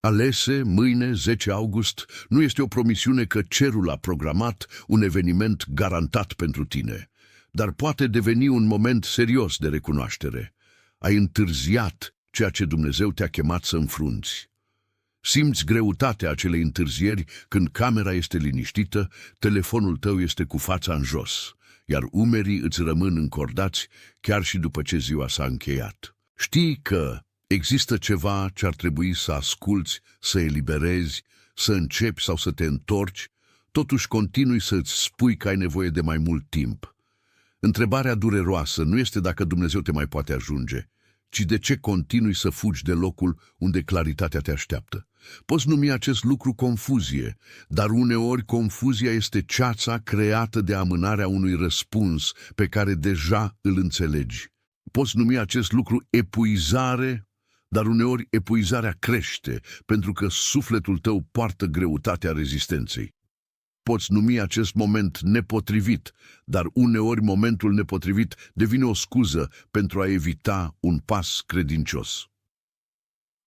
Alese, mâine, 10 august, nu este o promisiune că cerul a programat un eveniment garantat pentru tine, dar poate deveni un moment serios de recunoaștere. Ai întârziat ceea ce Dumnezeu te-a chemat să înfrunți. Simți greutatea acelei întârzieri când camera este liniștită, telefonul tău este cu fața în jos, iar umerii îți rămân încordați chiar și după ce ziua s-a încheiat. Știi că există ceva ce ar trebui să asculți, să eliberezi, să începi sau să te întorci, totuși continui să îți spui că ai nevoie de mai mult timp. Întrebarea dureroasă nu este dacă Dumnezeu te mai poate ajunge, ci de ce continui să fugi de locul unde claritatea te așteaptă. Poți numi acest lucru confuzie, dar uneori confuzia este ceața creată de amânarea unui răspuns pe care deja îl înțelegi. Poți numi acest lucru epuizare, dar uneori epuizarea crește pentru că sufletul tău poartă greutatea rezistenței. Poți numi acest moment nepotrivit, dar uneori momentul nepotrivit devine o scuză pentru a evita un pas credincios.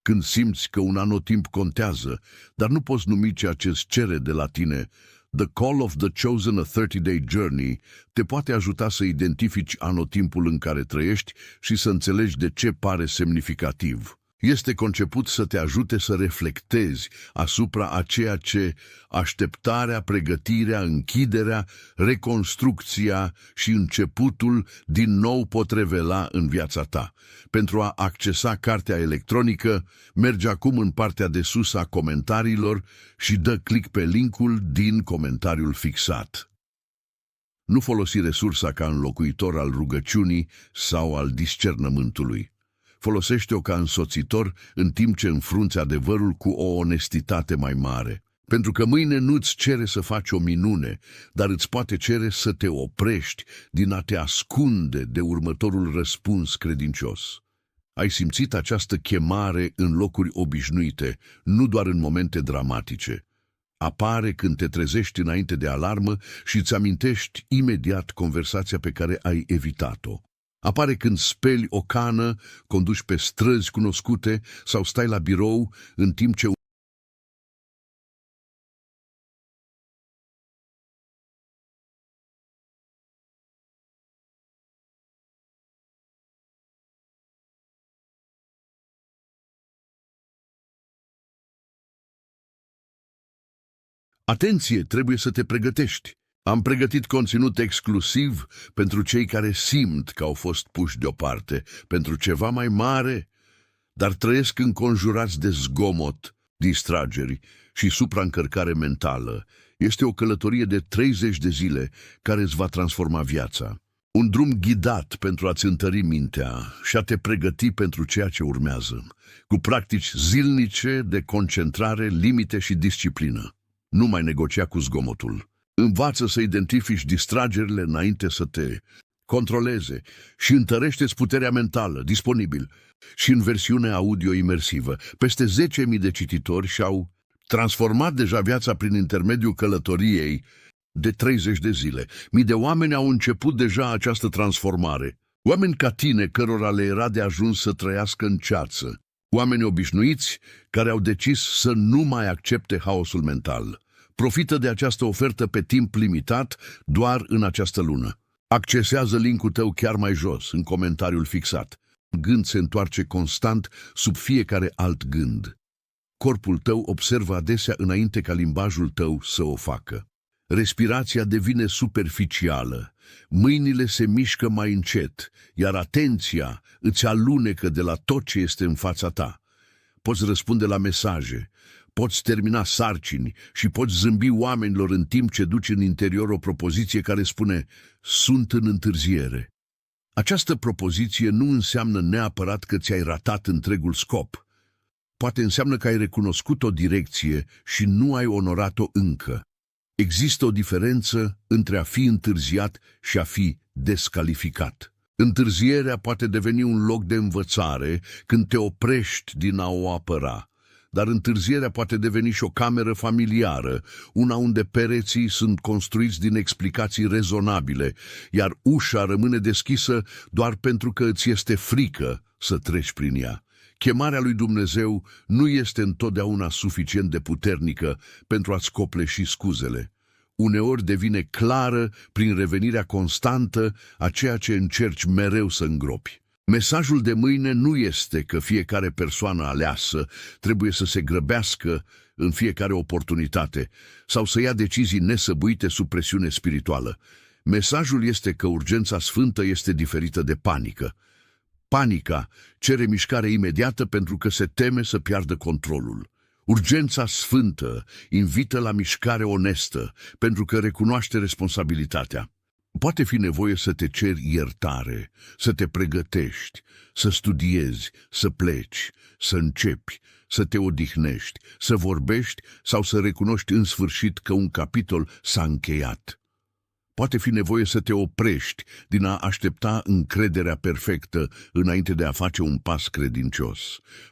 Când simți că un anotimp contează, dar nu poți numi ceea ce îți cere de la tine, The Call of the Chosen, a 30-day Journey, te poate ajuta să identifici anotimpul în care trăiești și să înțelegi de ce pare semnificativ. Este conceput să te ajute să reflectezi asupra a ceea ce așteptarea, pregătirea, închiderea, reconstrucția și începutul din nou pot revela în viața ta. Pentru a accesa cartea electronică, mergi acum în partea de sus a comentariilor și dă click pe linkul din comentariul fixat. Nu folosi resursa ca înlocuitor al rugăciunii sau al discernământului. Folosește-o ca însoțitor în timp ce înfrunți adevărul cu o onestitate mai mare. Pentru că mâine nu-ți cere să faci o minune, dar îți poate cere să te oprești din a te ascunde de următorul răspuns credincios. Ai simțit această chemare în locuri obișnuite, nu doar în momente dramatice. Apare când te trezești înainte de alarmă și îți amintești imediat conversația pe care ai evitat-o. Apare când speli o cană, conduci pe străzi cunoscute sau stai la birou în timp ce Atenție, trebuie să te pregătești. Am pregătit conținut exclusiv pentru cei care simt că au fost puși deoparte pentru ceva mai mare, dar trăiesc înconjurați de zgomot, distrageri și supraîncărcare mentală. Este o călătorie de 30 de zile care îți va transforma viața. Un drum ghidat pentru a-ți întări mintea și a te pregăti pentru ceea ce urmează, cu practici zilnice de concentrare, limite și disciplină. Nu mai negocia cu zgomotul. Învață să identifici distragerile înainte să te controleze și întărește-ți puterea mentală, disponibil, și în versiune audio imersivă. Peste 10.000 de cititori și-au transformat deja viața prin intermediul călătoriei de 30 de zile. Mii de oameni au început deja această transformare. Oameni ca tine, cărora le era de ajuns să trăiască în ceață. Oameni obișnuiți care au decis să nu mai accepte haosul mental. Profită de această ofertă pe timp limitat doar în această lună. Accesează linkul tău chiar mai jos, în comentariul fixat. Gând se întoarce constant sub fiecare alt gând. Corpul tău observă adesea înainte ca limbajul tău să o facă. Respirația devine superficială, mâinile se mișcă mai încet, iar atenția îți alunecă de la tot ce este în fața ta. Poți răspunde la mesaje, poți termina sarcini și poți zâmbi oamenilor în timp ce duci în interior o propoziție care spune „Sunt în întârziere”. Această propoziție nu înseamnă neapărat că ți-ai ratat întregul scop. Poate înseamnă că ai recunoscut o direcție și nu ai onorat-o încă. Există o diferență între a fi întârziat și a fi descalificat. Întârzierea poate deveni un loc de învățare când te oprești din a o apăra, dar întârzierea poate deveni și o cameră familiară, una unde pereții sunt construiți din explicații rezonabile, iar ușa rămâne deschisă doar pentru că îți este frică să treci prin ea. Chemarea lui Dumnezeu nu este întotdeauna suficient de puternică pentru a-ți copleși scuzele. Uneori devine clară prin revenirea constantă a ceea ce încerci mereu să îngropi. Mesajul de mâine nu este că fiecare persoană aleasă trebuie să se grăbească în fiecare oportunitate sau să ia decizii nesăbuite sub presiune spirituală. Mesajul este că urgența sfântă este diferită de panică. Panica cere mișcare imediată pentru că se teme să piardă controlul. Urgența sfântă invită la mișcare onestă pentru că recunoaște responsabilitatea. Poate fi nevoie să te ceri iertare, să te pregătești, să studiezi, să pleci, să începi, să te odihnești, să vorbești sau să recunoști în sfârșit că un capitol s-a încheiat. Poate fi nevoie să te oprești din a aștepta încrederea perfectă înainte de a face un pas credincios.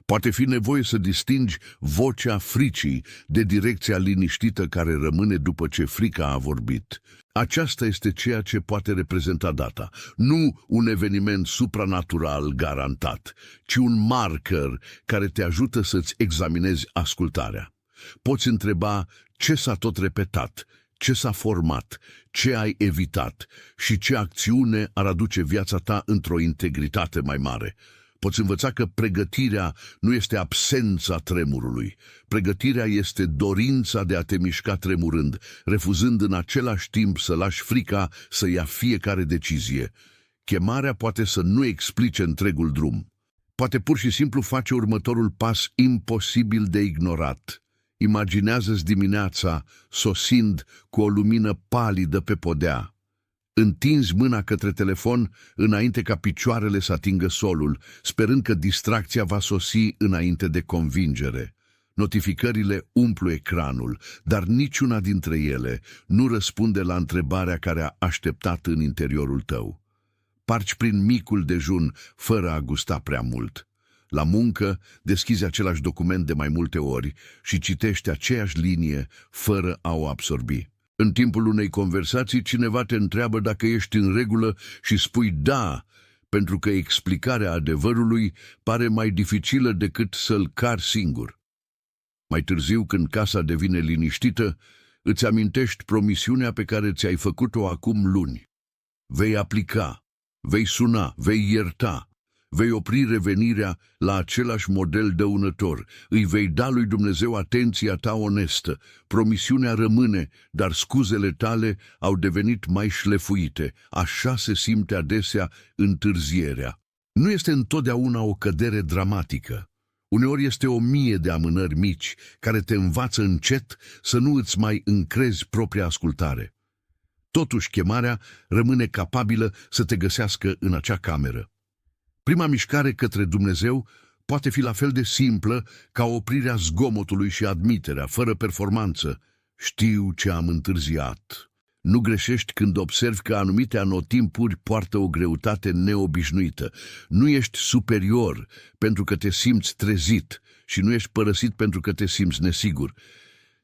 Poate fi nevoie să distingi vocea fricii de direcția liniștită care rămâne după ce frica a vorbit. Aceasta este ceea ce poate reprezenta data, nu un eveniment supranatural garantat, ci un marker care te ajută să-ți examinezi ascultarea. Poți întreba ce s-a tot repetat, ce s-a format, ce ai evitat și ce acțiune ar aduce viața ta într-o integritate mai mare. Poți învăța că pregătirea nu este absența tremurului. Pregătirea este dorința de a te mișca tremurând, refuzând în același timp să lași frica să ia fiecare decizie. Chemarea poate să nu explice întregul drum. Poate pur și simplu face următorul pas imposibil de ignorat. Imaginează-ți dimineața sosind cu o lumină palidă pe podea. Întinzi mâna către telefon înainte ca picioarele să atingă solul, sperând că distracția va sosi înainte de convingere. Notificările umplu ecranul, dar niciuna dintre ele nu răspunde la întrebarea care a așteptat în interiorul tău. Parci prin micul dejun fără a gusta prea mult. La muncă, deschizi același document de mai multe ori și citești aceeași linie fără a o absorbi. În timpul unei conversații, cineva te întreabă dacă ești în regulă și spui da, pentru că explicarea adevărului pare mai dificilă decât să-l cari singur. Mai târziu, când casa devine liniștită, îți amintești promisiunea pe care ți-ai făcut-o acum luni. Vei aplica, vei suna, vei ierta. Vei opri revenirea la același model dăunător, îi vei da lui Dumnezeu atenția ta onestă, promisiunea rămâne, dar scuzele tale au devenit mai șlefuite, așa se simte adesea întârzierea. Nu este întotdeauna o cădere dramatică, uneori este 1000 de amânări mici care te învață încet să nu îți mai încrezi propria ascultare. Totuși, chemarea rămâne capabilă să te găsească în acea cameră. Prima mișcare către Dumnezeu poate fi la fel de simplă ca oprirea zgomotului și admiterea, fără performanță. Știu ce am întârziat. Nu greșești când observi că anumite anotimpuri poartă o greutate neobișnuită. Nu ești superior pentru că te simți trezit și nu ești părăsit pentru că te simți nesigur.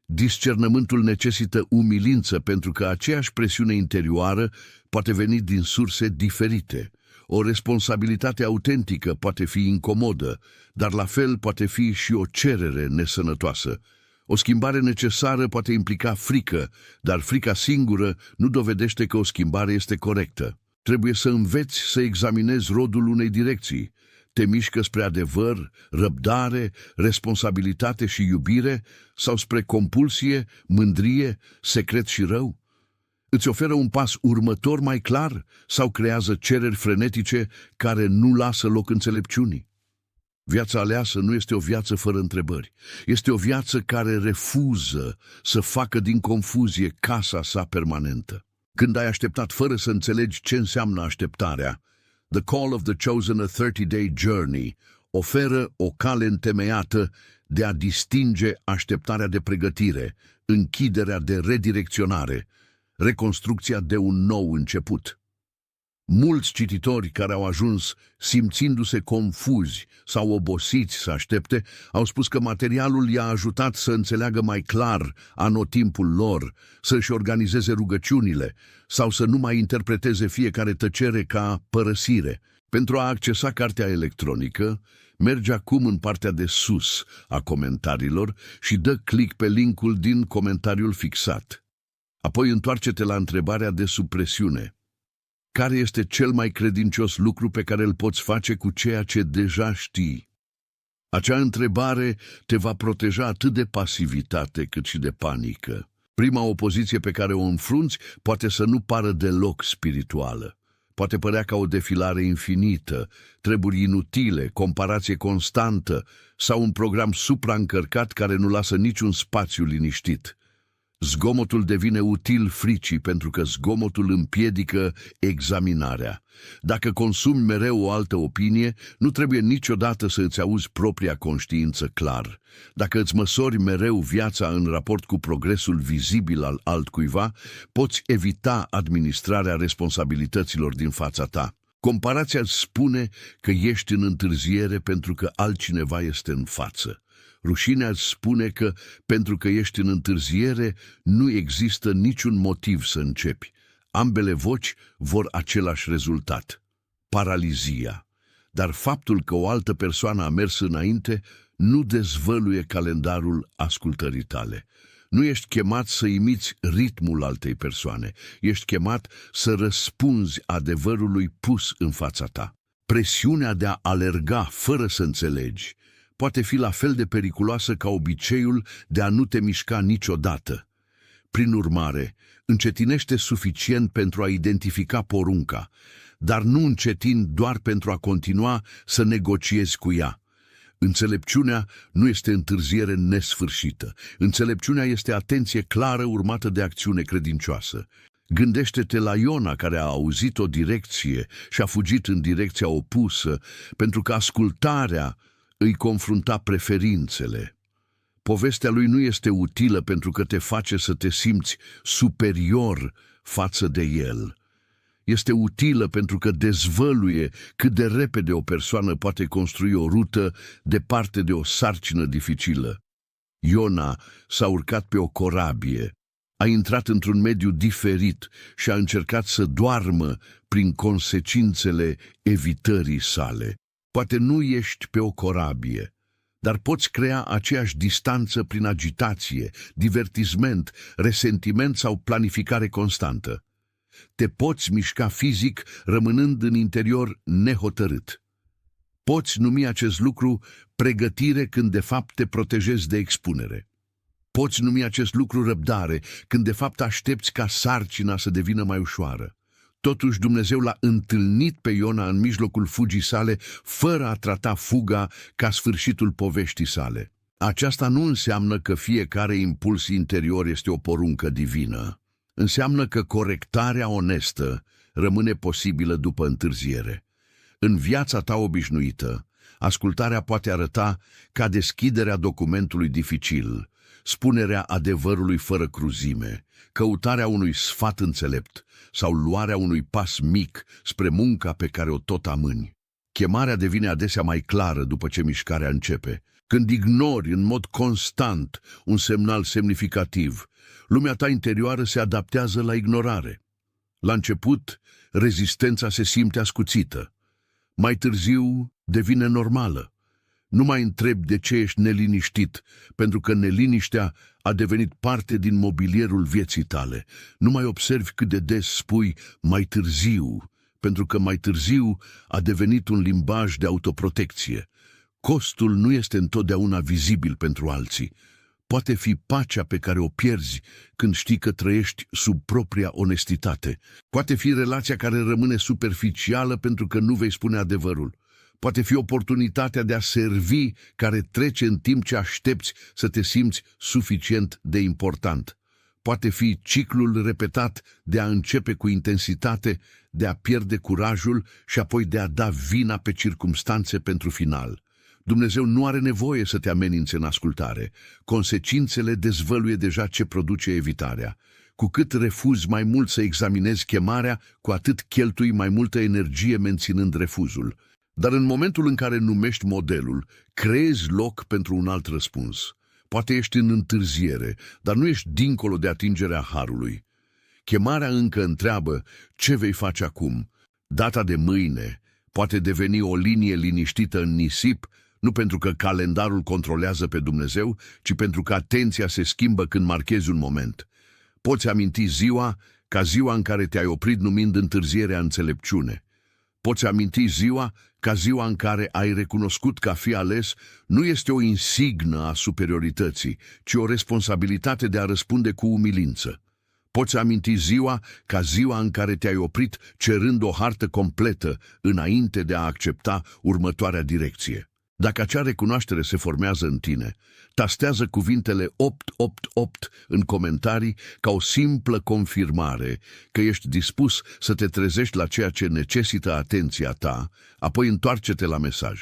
Discernământul necesită umilință pentru că aceeași presiune interioară poate veni din surse diferite. O responsabilitate autentică poate fi incomodă, dar la fel poate fi și o cerere nesănătoasă. O schimbare necesară poate implica frică, dar frica singură nu dovedește că o schimbare este corectă. Trebuie să înveți să examinezi rodul unei direcții. Te mișcă spre adevăr, răbdare, responsabilitate și iubire sau spre compulsie, mândrie, secret și rău? Îți oferă un pas următor mai clar sau creează cereri frenetice care nu lasă loc înțelepciunii? Viața aleasă nu este o viață fără întrebări. Este o viață care refuză să facă din confuzie casa sa permanentă. Când ai așteptat fără să înțelegi ce înseamnă așteptarea, The Call of the Chosen, a 30-day Journey oferă o cale întemeiată de a distinge așteptarea de pregătire, închiderea de redirecționare, reconstrucția de un nou început. Mulți cititori care au ajuns simțindu-se confuzi sau obosiți să aștepte au spus că materialul i-a ajutat să înțeleagă mai clar anotimpul lor, să-și organizeze rugăciunile sau să nu mai interpreteze fiecare tăcere ca părăsire. Pentru a accesa cartea electronică, Mergi acum în partea de sus a comentariilor și dă click pe linkul din comentariul fixat. Apoi întoarce-te la întrebarea de sub presiune. Care este cel mai credincios lucru pe care îl poți face cu ceea ce deja știi? Acea întrebare te va proteja atât de pasivitate cât și de panică. Prima opoziție pe care o înfrunți poate să nu pară deloc spirituală. Poate părea ca o defilare infinită, treburi inutile, comparație constantă sau un program supraîncărcat care nu lasă niciun spațiu liniștit. Zgomotul devine util fricii pentru că zgomotul împiedică examinarea. Dacă consumi mereu o altă opinie, nu trebuie niciodată să îți auzi propria conștiință clar. Dacă îți măsori mereu viața în raport cu progresul vizibil al altcuiva, poți evita administrarea responsabilităților din fața ta. Comparația îți spune că ești în întârziere pentru că altcineva este în față. Rușinea îți spune că, pentru că ești în întârziere, nu există niciun motiv să începi. Ambele voci vor același rezultat: paralizia. Dar faptul că o altă persoană a mers înainte nu dezvăluie calendarul ascultării tale. Nu ești chemat să imiți ritmul altei persoane. Ești chemat să răspunzi adevărului pus în fața ta. Presiunea de a alerga fără să înțelegi poate fi la fel de periculoasă ca obiceiul de a nu te mișca niciodată. Prin urmare, încetinește suficient pentru a identifica porunca, dar nu încetini doar pentru a continua să negociezi cu ea. Înțelepciunea nu este întârziere nesfârșită. Înțelepciunea este atenție clară urmată de acțiune credincioasă. Gândește-te la Iona, care a auzit o direcție și a fugit în direcția opusă, pentru că ascultarea îi confrunta preferințele. Povestea lui nu este utilă pentru că te face să te simți superior față de el. Este utilă pentru că dezvăluie cât de repede o persoană poate construi o rută departe de o sarcină dificilă. Iona s-a urcat pe o corabie, a intrat într-un mediu diferit și a încercat să doarmă prin consecințele evitării sale. Poate nu ești pe o corabie, dar poți crea aceeași distanță prin agitație, divertisment, resentiment sau planificare constantă. Te poți mișca fizic rămânând în interior nehotărât. Poți numi acest lucru pregătire când de fapt te protejezi de expunere. Poți numi acest lucru răbdare când de fapt aștepți ca sarcina să devină mai ușoară. Totuși Dumnezeu l-a întâlnit pe Iona în mijlocul fugii sale, fără a trata fuga ca sfârșitul poveștii sale. Aceasta nu înseamnă că fiecare impuls interior este o poruncă divină. Înseamnă că corectarea onestă rămâne posibilă după întârziere. În viața ta obișnuită, ascultarea poate arăta ca deschiderea documentului dificil, spunerea adevărului fără cruzime, căutarea unui sfat înțelept sau luarea unui pas mic spre munca pe care o tot amâni. Chemarea devine adesea mai clară după ce mișcarea începe. Când ignori în mod constant un semnal semnificativ, lumea ta interioară se adaptează la ignorare. La început, rezistența se simte ascuțită. Mai târziu, devine normală. Nu mai întrebi de ce ești neliniștit, pentru că neliniștea a devenit parte din mobilierul vieții tale. Nu mai observi cât de des spui mai târziu, pentru că mai târziu a devenit un limbaj de autoprotecție. Costul nu este întotdeauna vizibil pentru alții. Poate fi pacea pe care o pierzi când știi că trăiești sub propria onestitate. Poate fi relația care rămâne superficială pentru că nu vei spune adevărul. Poate fi oportunitatea de a servi care trece în timp ce aștepți să te simți suficient de important. Poate fi ciclul repetat de a începe cu intensitate, de a pierde curajul și apoi de a da vina pe circumstanțe pentru final. Dumnezeu nu are nevoie să te amenințe în ascultare. Consecințele dezvăluie deja ce produce evitarea. Cu cât refuzi mai mult să examinezi chemarea, cu atât cheltui mai multă energie menținând refuzul. Dar în momentul în care numești modelul, creezi loc pentru un alt răspuns. Poate ești în întârziere, dar nu ești dincolo de atingerea harului. Chemarea încă întreabă ce vei face acum. Data de mâine poate deveni o linie liniștită în nisip, Nu pentru că calendarul controlează pe Dumnezeu, ci pentru că atenția se schimbă când marchezi un moment. Poți aminti ziua ca ziua în care te-ai oprit numind întârzierea înțelepciune. Poți aminti ziua ca ziua în care ai recunoscut că a fi ales nu este o insignă a superiorității, ci o responsabilitate de a răspunde cu umilință. Poți aminti ziua ca ziua în care te-ai oprit cerând o hartă completă înainte de a accepta următoarea direcție. Dacă acea recunoaștere se formează în tine, tastează cuvintele 888 în comentarii ca o simplă confirmare că ești dispus să te trezești la ceea ce necesită atenția ta, apoi întoarce-te la mesaj.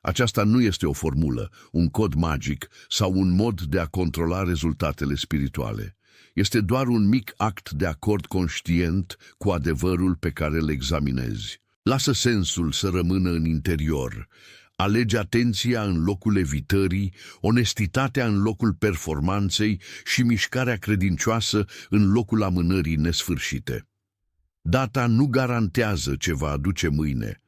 Aceasta nu este o formulă, un cod magic sau un mod de a controla rezultatele spirituale. Este doar un mic act de acord conștient cu adevărul pe care îl examinezi. Lasă sensul să rămână în interior. Alege atenția în locul evitării, onestitatea în locul performanței și mișcarea credincioasă în locul amânării nesfârșite. Data nu garantează ce va aduce mâine.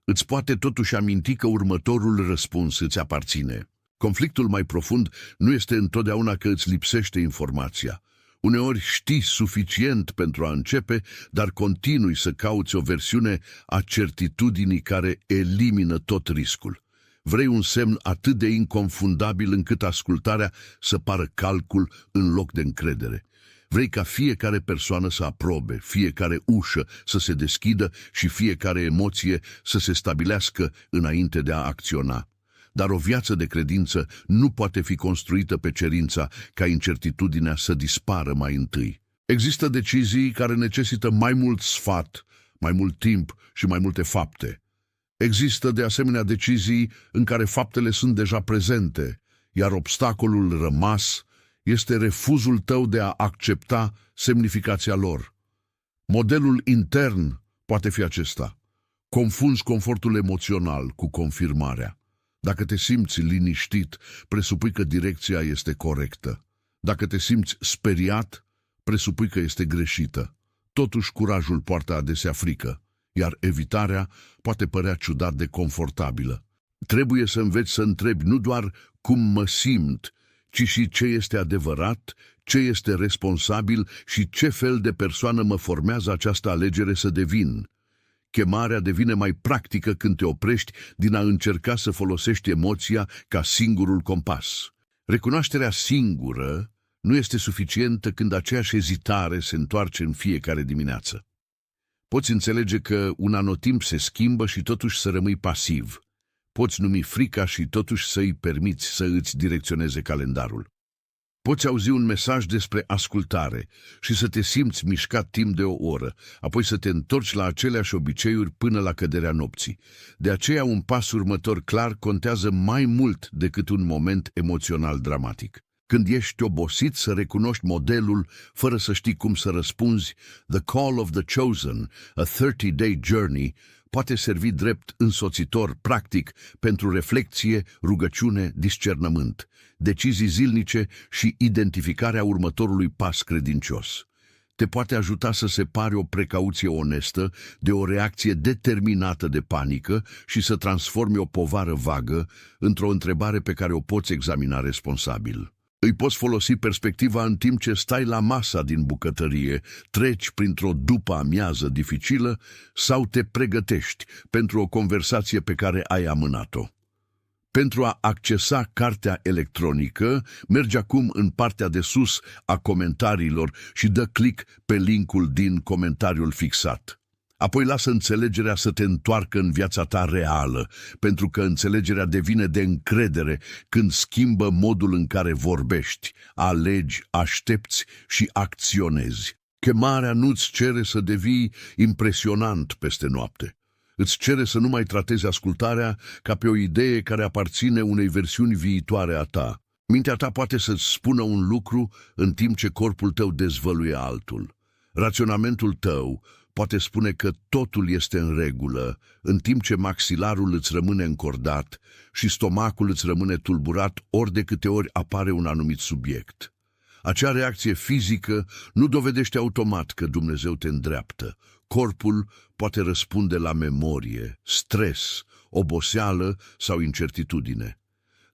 Îți poate totuși aminti că următorul răspuns îți aparține. Conflictul mai profund nu este întotdeauna că îți lipsește informația. Uneori știi suficient pentru a începe, dar continui să cauți o versiune a certitudinii care elimină tot riscul. Vrei un semn atât de inconfundabil încât ascultarea să pară calcul în loc de încredere. Vrei ca fiecare persoană să aprobe, fiecare ușă să se deschidă și fiecare emoție să se stabilească înainte de a acționa. Dar o viață de credință nu poate fi construită pe cerința ca incertitudinea să dispară mai întâi. Există decizii care necesită mai mult sfat, mai mult timp și mai multe fapte. Există de asemenea decizii în care faptele sunt deja prezente, iar obstacolul rămas este refuzul tău de a accepta semnificația lor. Modelul intern poate fi acesta. Confunzi confortul emoțional cu confirmarea. Dacă te simți liniștit, presupui că direcția este corectă. Dacă te simți speriat, presupui că este greșită. Totuși, curajul poartă adesea frică, iar evitarea poate părea ciudat de confortabilă. Trebuie să înveți să întrebi nu doar cum mă simt, ci și ce este adevărat, ce este responsabil și ce fel de persoană mă formează această alegere să devin. Chemarea devine mai practică când te oprești din a încerca să folosești emoția ca singurul compas. Recunoașterea singură nu este suficientă când aceeași ezitare se întoarce în fiecare dimineață. Poți înțelege că un anotimp se schimbă și totuși să rămâi pasiv. Poți numi frica și totuși să îi permiți să îți direcționeze calendarul. Poți auzi un mesaj despre ascultare și să te simți mișcat timp de o oră, apoi să te întorci la aceleași obiceiuri până la căderea nopții. De aceea un pas următor clar contează mai mult decât un moment emoțional dramatic. Când ești obosit, să recunoști modelul fără să știi cum să răspunzi, The Call of the Chosen, a 30-day journey, poate servi drept însoțitor practic pentru reflecție, rugăciune, discernământ, decizii zilnice și identificarea următorului pas credincios. Te poate ajuta să separi o precauție onestă de o reacție determinată de panică și să transformi o povară vagă într-o întrebare pe care o poți examina responsabil. Îi poți folosi perspectiva în timp ce stai la masa din bucătărie, treci printr-o după-amiază dificilă sau te pregătești pentru o conversație pe care ai amânat-o. Pentru a accesa cartea electronică, mergi acum în partea de sus a comentariilor și dă click pe linkul din comentariul fixat. Apoi lasă înțelegerea să te întoarcă în viața ta reală, pentru că înțelegerea devine de încredere când schimbă modul în care vorbești, alegi, aștepți și acționezi. Chemarea nu-ți cere să devii impresionant peste noapte. Îți cere să nu mai tratezi ascultarea ca pe o idee care aparține unei versiuni viitoare a ta. Mintea ta poate să-ți spună un lucru în timp ce corpul tău dezvăluie altul. Raționamentul tău poate spune că totul este în regulă, în timp ce maxilarul îți rămâne încordat și stomacul îți rămâne tulburat ori de câte ori apare un anumit subiect. Acea reacție fizică nu dovedește automat că Dumnezeu te îndreaptă. Corpul poate răspunde la memorie, stres, oboseală sau incertitudine.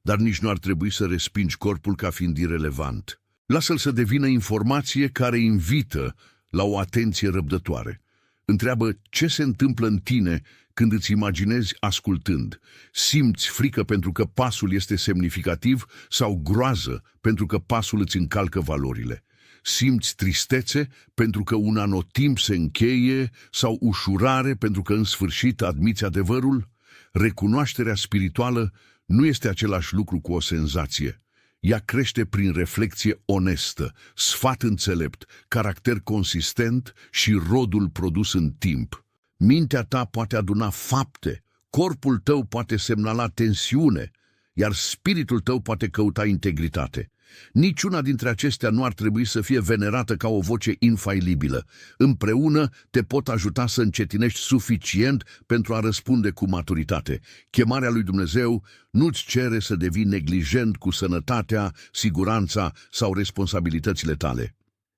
Dar nici nu ar trebui să respingi corpul ca fiind irelevant. Lasă-l să devină informație care invită la o atenție răbdătoare. Întreabă ce se întâmplă în tine când îți imaginezi ascultând. Simți frică pentru că pasul este semnificativ sau groază pentru că pasul îți încalcă valorile? Simți tristețe pentru că un anotimp se încheie sau ușurare pentru că în sfârșit admiți adevărul? Recunoașterea spirituală nu este același lucru cu o senzație. Ea crește prin reflecție onestă, sfat înțelept, caracter consistent și rodul produs în timp. Mintea ta poate aduna fapte, corpul tău poate semnala tensiune, iar spiritul tău poate căuta integritate. Niciuna dintre acestea nu ar trebui să fie venerată ca o voce infailibilă. Împreună te pot ajuta să încetinești suficient pentru a răspunde cu maturitate. Chemarea lui Dumnezeu nu-ți cere să devii neglijent cu sănătatea, siguranța sau responsabilitățile tale.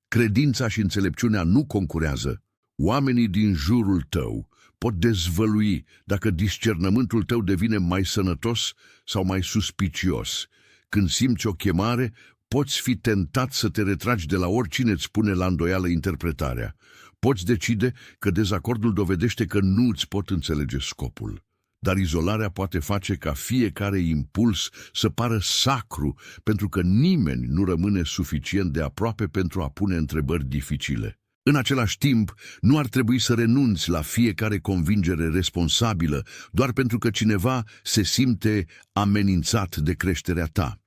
Credința și înțelepciunea nu concurează. Oamenii din jurul tău pot dezvălui dacă discernământul tău devine mai sănătos sau mai suspicios. Când simți o chemare, poți fi tentat să te retragi de la oricine îți pune la îndoială interpretarea. Poți decide că dezacordul dovedește că nu îți pot înțelege scopul. Dar izolarea poate face ca fiecare impuls să pară sacru, pentru că nimeni nu rămâne suficient de aproape pentru a pune întrebări dificile. În același timp, nu ar trebui să renunți la fiecare convingere responsabilă doar pentru că cineva se simte amenințat de creșterea ta.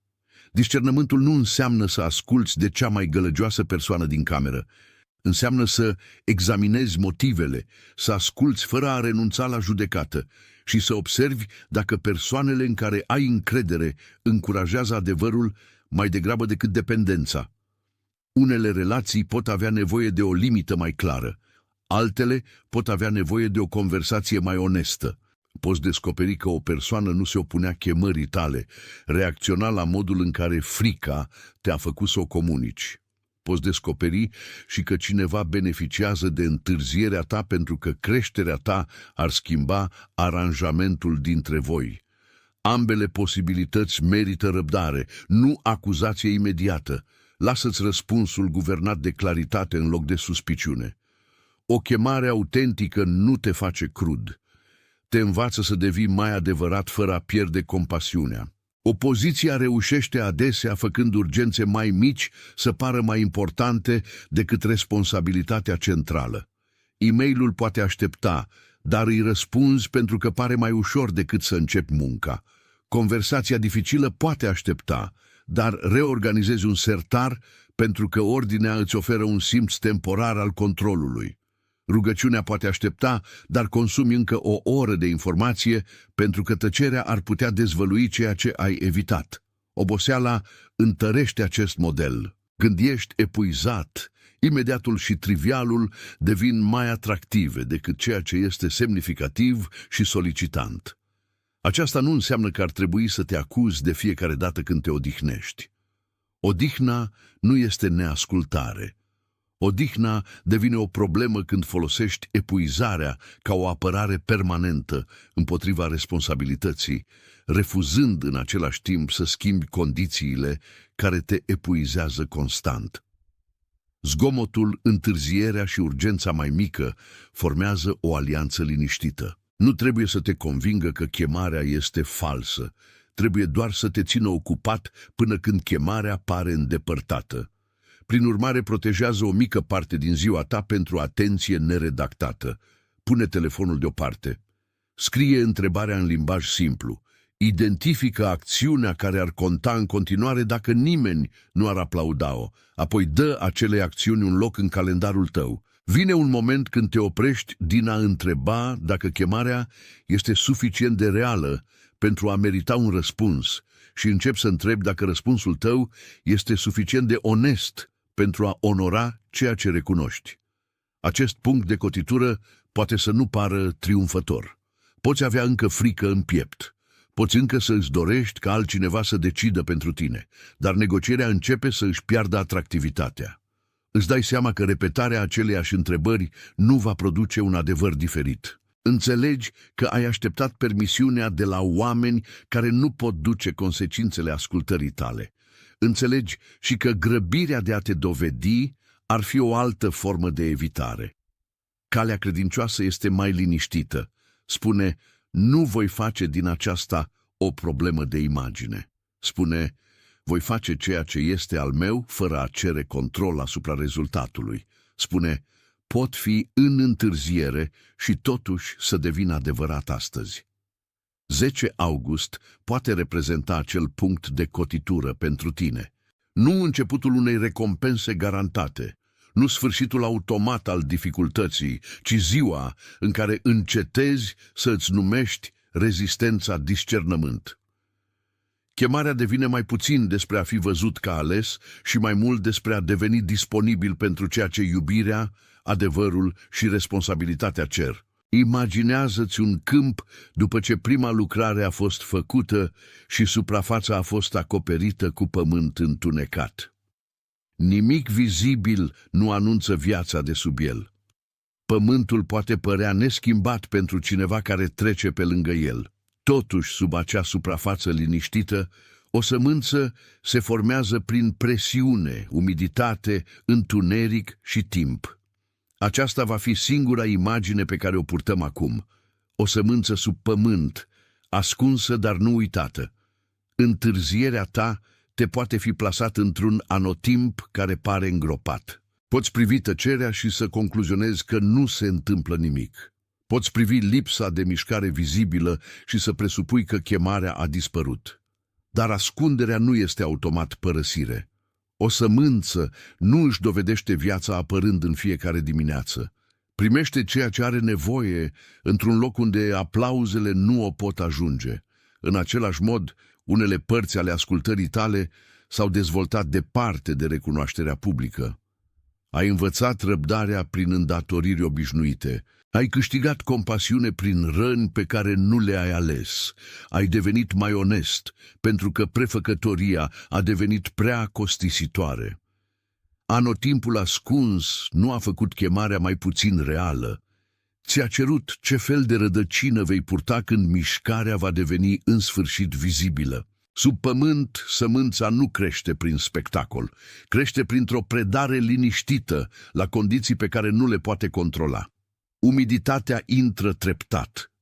Discernământul nu înseamnă să asculți de cea mai gălăgioasă persoană din cameră. Înseamnă să examinezi motivele, să asculți fără a renunța la judecată și să observi dacă persoanele în care ai încredere încurajează adevărul mai degrabă decât dependența. Unele relații pot avea nevoie de o limită mai clară, altele pot avea nevoie de o conversație mai onestă. Poți descoperi că o persoană nu se opunea chemării tale, reacționa la modul în care frica te-a făcut să o comunici. Poți descoperi și că cineva beneficiază de întârzierea ta pentru că creșterea ta ar schimba aranjamentul dintre voi. Ambele posibilități merită răbdare, nu acuzație imediată. Lasă-ți răspunsul guvernat de claritate în loc de suspiciune. O chemare autentică nu te face crud. Te învață să devii mai adevărat fără a pierde compasiunea. Opoziția reușește adesea făcând urgențe mai mici să pară mai importante decât responsabilitatea centrală. E-mailul poate aștepta, dar îi răspunzi pentru că pare mai ușor decât să începi munca. Conversația dificilă poate aștepta, dar reorganizezi un sertar pentru că ordinea îți oferă un simț temporar al controlului. Rugăciunea poate aștepta, dar consumi încă o oră de informație pentru că tăcerea ar putea dezvălui ceea ce ai evitat. Oboseala întărește acest model. Când ești epuizat, imediatul și trivialul devin mai atractive decât ceea ce este semnificativ și solicitant. Aceasta nu înseamnă că ar trebui să te acuzi de fiecare dată când te odihnești. Odihna nu este neascultare. Odihna devine o problemă când folosești epuizarea ca o apărare permanentă împotriva responsabilității, refuzând în același timp să schimbi condițiile care te epuizează constant. Zgomotul, întârzierea și urgența mai mică formează o alianță liniștită. Nu trebuie să te convingă că chemarea este falsă, trebuie doar să te țină ocupat până când chemarea pare îndepărtată. Prin urmare, protejează o mică parte din ziua ta pentru atenție neredactată. Pune telefonul deoparte. Scrie întrebarea în limbaj simplu. Identifică acțiunea care ar conta în continuare dacă nimeni nu ar aplauda-o. Apoi dă acelei acțiuni un loc în calendarul tău. Vine un moment când te oprești din a întreba dacă chemarea este suficient de reală pentru a merita un răspuns și începi să întrebi dacă răspunsul tău este suficient de onest pentru a onora ceea ce recunoști. Acest punct de cotitură poate să nu pară triumfător. Poți avea încă frică în piept. Poți încă să îți dorești ca altcineva să decidă pentru tine, dar negocierea începe să își piardă atractivitatea. Îți dai seama că repetarea aceleiași întrebări nu va produce un adevăr diferit. Înțelegi că ai așteptat permisiunea de la oameni care nu pot duce consecințele ascultării tale. Înțelegi și că grăbirea de a te dovedi ar fi o altă formă de evitare. Calea credincioasă este mai liniștită. Spune, nu voi face din aceasta o problemă de imagine. Spune, voi face ceea ce este al meu fără a cere control asupra rezultatului. Spune, pot fi în întârziere și totuși să devină adevărat astăzi. 10 august poate reprezenta acel punct de cotitură pentru tine. Nu începutul unei recompense garantate, nu sfârșitul automat al dificultății, ci ziua în care încetezi să îți numești rezistența discernământ. Chemarea devine mai puțin despre a fi văzut ca ales și mai mult despre a deveni disponibil pentru ceea ce iubirea, adevărul și responsabilitatea cer. Imaginează-ți un câmp după ce prima lucrare a fost făcută și suprafața a fost acoperită cu pământ întunecat. Nimic vizibil nu anunță viața de sub el. Pământul poate părea neschimbat pentru cineva care trece pe lângă el. Totuși, sub acea suprafață liniștită, o sămânță se formează prin presiune, umiditate, întuneric și timp. Aceasta va fi singura imagine pe care o purtăm acum. O sămânță sub pământ, ascunsă, dar nu uitată. Întârzierea ta te poate fi plasat într-un anotimp care pare îngropat. Poți privi tăcerea și să concluzionezi că nu se întâmplă nimic. Poți privi lipsa de mișcare vizibilă și să presupui că chemarea a dispărut. Dar ascunderea nu este automat părăsire. O sămânță nu își dovedește viața apărând în fiecare dimineață. Primește ceea ce are nevoie într-un loc unde aplauzele nu o pot ajunge. În același mod, unele părți ale ascultării tale s-au dezvoltat departe de recunoașterea publică. Ai învățat răbdarea prin îndatoriri obișnuite. Ai câștigat compasiune prin răni pe care nu le-ai ales. Ai devenit mai onest, pentru că prefăcătoria a devenit prea costisitoare. Anotimpul ascuns nu a făcut chemarea mai puțin reală. Ți-a cerut ce fel de rădăcină vei purta când mișcarea va deveni în sfârșit vizibilă. Sub pământ, sămânța nu crește prin spectacol. Crește printr-o predare liniștită la condiții pe care nu le poate controla. Umiditatea intră treptat.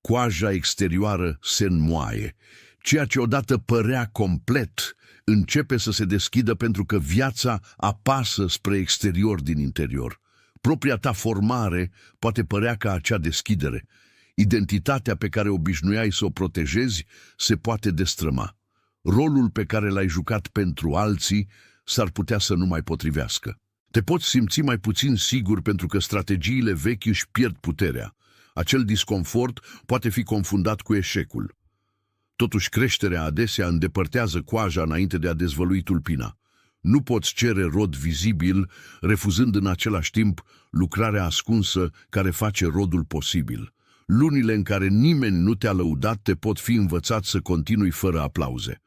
Coaja exterioară se înmoaie. Ceea ce odată părea complet începe să se deschidă pentru că viața apasă spre exterior din interior. Propria ta formare poate părea ca acea deschidere. Identitatea pe care obișnuiai să o protejezi se poate destrăma. Rolul pe care l-ai jucat pentru alții s-ar putea să nu mai potrivească. Te poți simți mai puțin sigur pentru că strategiile vechi își pierd puterea. Acel disconfort poate fi confundat cu eșecul. Totuși, creșterea adesea îndepărtează coaja înainte de a dezvălui tulpina. Nu poți cere rod vizibil, refuzând în același timp lucrarea ascunsă care face rodul posibil. Lunile în care nimeni nu te-a lăudat te pot fi învățat să continui fără aplauze.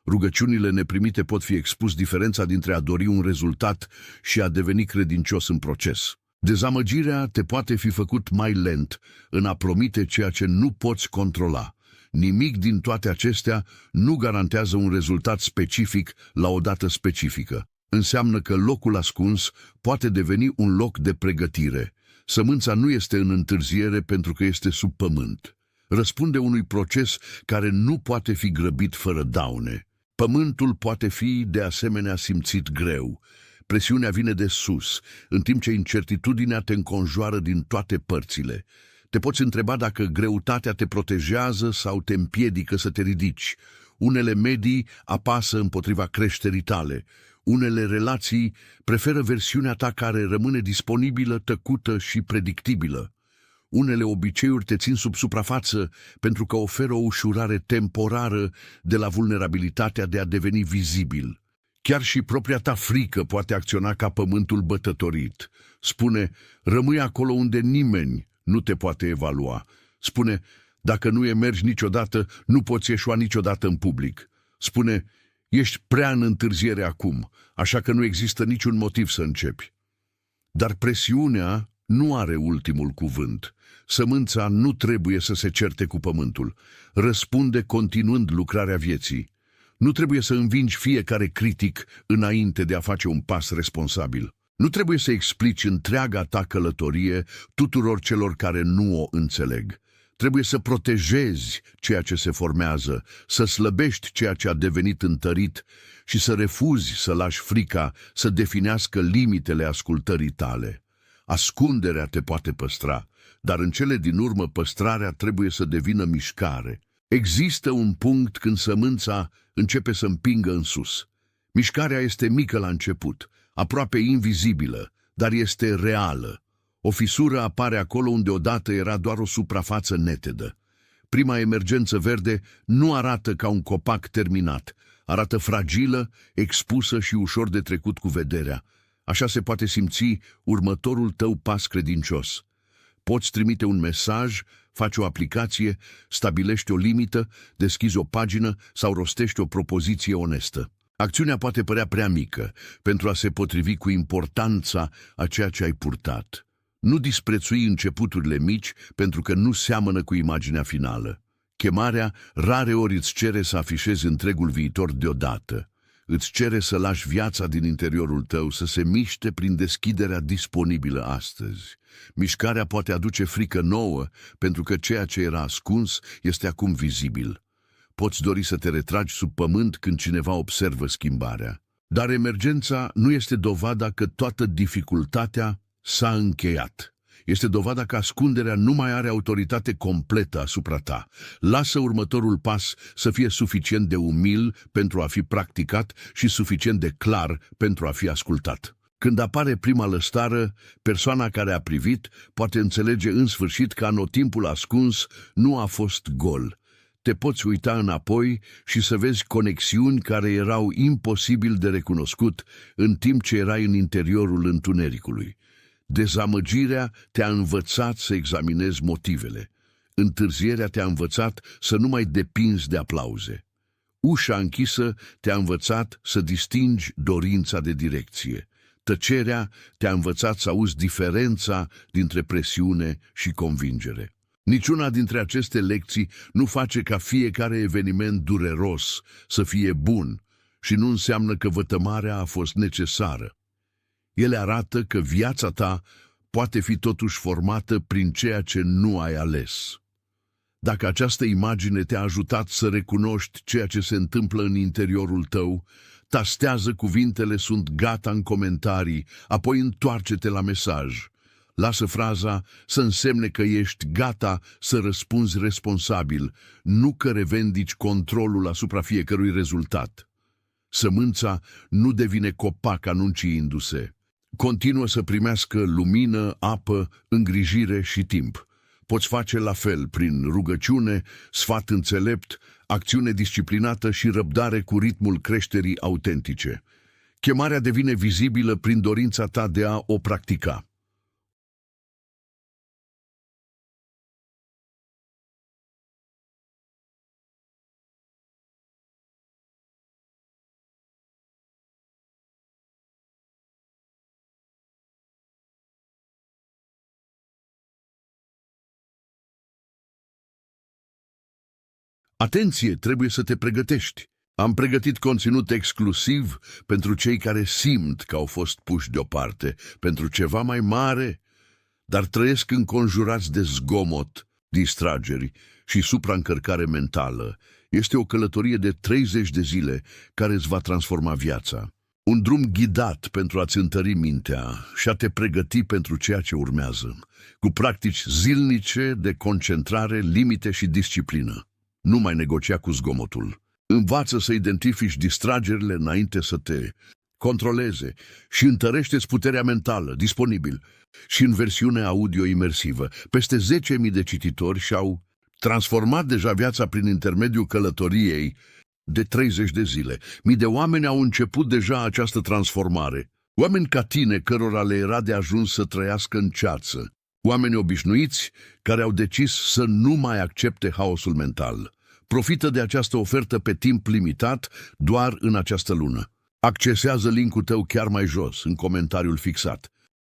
Rugăciunile neprimite pot fi expus diferența dintre a dori un rezultat și a deveni credincios în proces. Dezamăgirea te poate fi făcut mai lent în a promite ceea ce nu poți controla. Nimic din toate acestea nu garantează un rezultat specific la o dată specifică. Înseamnă că locul ascuns poate deveni un loc de pregătire. Sămânța nu este în întârziere pentru că este sub pământ. Răspunde unui proces care nu poate fi grăbit fără daune. Pământul poate fi, de asemenea, simțit greu. Presiunea vine de sus, în timp ce incertitudinea te înconjoară din toate părțile. Te poți întreba dacă greutatea te protejează sau te împiedică să te ridici. Unele medii apasă împotriva creșterii tale. Unele relații preferă versiunea ta care rămâne disponibilă, tăcută și predictibilă. Unele obiceiuri te țin sub suprafață pentru că oferă o ușurare temporară de la vulnerabilitatea de a deveni vizibil. Chiar și propria ta frică poate acționa ca pământul bătătorit. Spune, rămâi acolo unde nimeni nu te poate evalua. Spune, dacă nu emergi niciodată, nu poți ieșua niciodată în public. Spune, ești prea în întârziere acum, așa că nu există niciun motiv să începi. Dar presiunea nu are ultimul cuvânt. Sămânța nu trebuie să se certe cu pământul. Răspunde continuând lucrarea vieții. Nu trebuie să învingi fiecare critic înainte de a face un pas responsabil. Nu trebuie să explici întreaga ta călătorie tuturor celor care nu o înțeleg. Trebuie să protejezi ceea ce se formează, să slăbești ceea ce a devenit întărit și să refuzi să lași frica să definească limitele ascultării tale. Ascunderea te poate păstra, dar în cele din urmă păstrarea trebuie să devină mișcare. Există un punct când sămânța începe să împingă în sus. Mișcarea este mică la început, aproape invizibilă, dar este reală. O fisură apare acolo unde odată era doar o suprafață netedă. Prima emergență verde nu arată ca un copac terminat, arată fragilă, expusă și ușor de trecut cu vederea. Așa se poate simți următorul tău pas credincios. Poți trimite un mesaj, faci o aplicație, stabilești o limită, deschizi o pagină sau rostești o propoziție onestă. Acțiunea poate părea prea mică pentru a se potrivi cu importanța a ceea ce ai purtat. Nu disprețui începuturile mici pentru că nu seamănă cu imaginea finală. Chemarea rareori îți cere să afișezi întregul viitor deodată. Îți cere să lași viața din interiorul tău să se miște prin deschiderea disponibilă astăzi. Mișcarea poate aduce frică nouă pentru că ceea ce era ascuns este acum vizibil. Poți dori să te retragi sub pământ când cineva observă schimbarea. Dar emergența nu este dovada că toată dificultatea s-a încheiat. Este dovada că ascunderea nu mai are autoritate completă asupra ta. Lasă următorul pas să fie suficient de umil pentru a fi practicat și suficient de clar pentru a fi ascultat. Când apare prima lăstară, persoana care a privit poate înțelege în sfârșit că anotimpul ascuns nu a fost gol. Te poți uita înapoi și să vezi conexiuni care erau imposibil de recunoscut în timp ce erai în interiorul întunericului. Dezamăgirea te-a învățat să examinezi motivele. Întârzierea te-a învățat să nu mai depinzi de aplauze. Ușa închisă te-a învățat să distingi dorința de direcție. Tăcerea te-a învățat să auzi diferența dintre presiune și convingere. Niciuna dintre aceste lecții nu face ca fiecare eveniment dureros să fie bun și nu înseamnă că vătămarea a fost necesară. Ele arată că viața ta poate fi totuși formată prin ceea ce nu ai ales. Dacă această imagine te-a ajutat să recunoști ceea ce se întâmplă în interiorul tău, tastează cuvintele "sunt gata" în comentarii, apoi întoarce-te la mesaj. Lasă fraza să însemne că ești gata să răspunzi responsabil, nu că revendici controlul asupra fiecărui rezultat. Sămânța nu devine copac anunciindu-se. Continuă să primească lumină, apă, îngrijire și timp. Poți face la fel prin rugăciune, sfat înțelept, acțiune disciplinată și răbdare cu ritmul creșterii autentice. Chemarea devine vizibilă prin dorința ta de a o practica. Atenție, trebuie să te pregătești. Am pregătit conținut exclusiv pentru cei care simt că au fost puși deoparte pentru ceva mai mare, dar trăiesc înconjurați de zgomot, distrageri și supraîncărcare mentală. Este o călătorie de 30 de zile care îți va transforma viața. Un drum ghidat pentru a-ți întări mintea și a te pregăti pentru ceea ce urmează, cu practici zilnice de concentrare, limite și disciplină. Nu mai negocia cu zgomotul. Învață să identifici distragerile înainte să te controleze și întărește-ți puterea mentală, disponibil. Și în versiune audio imersivă, peste 10.000 de cititori și-au transformat deja viața prin intermediul călătoriei de 30 de zile. Mii de oameni au început deja această transformare. Oameni ca tine, cărora le era de ajuns să trăiască în ceață. Oameni obișnuiți care au decis să nu mai accepte haosul mental. Profită de această ofertă pe timp limitat doar în această lună. Accesează linkul tău chiar mai jos, în comentariul fixat.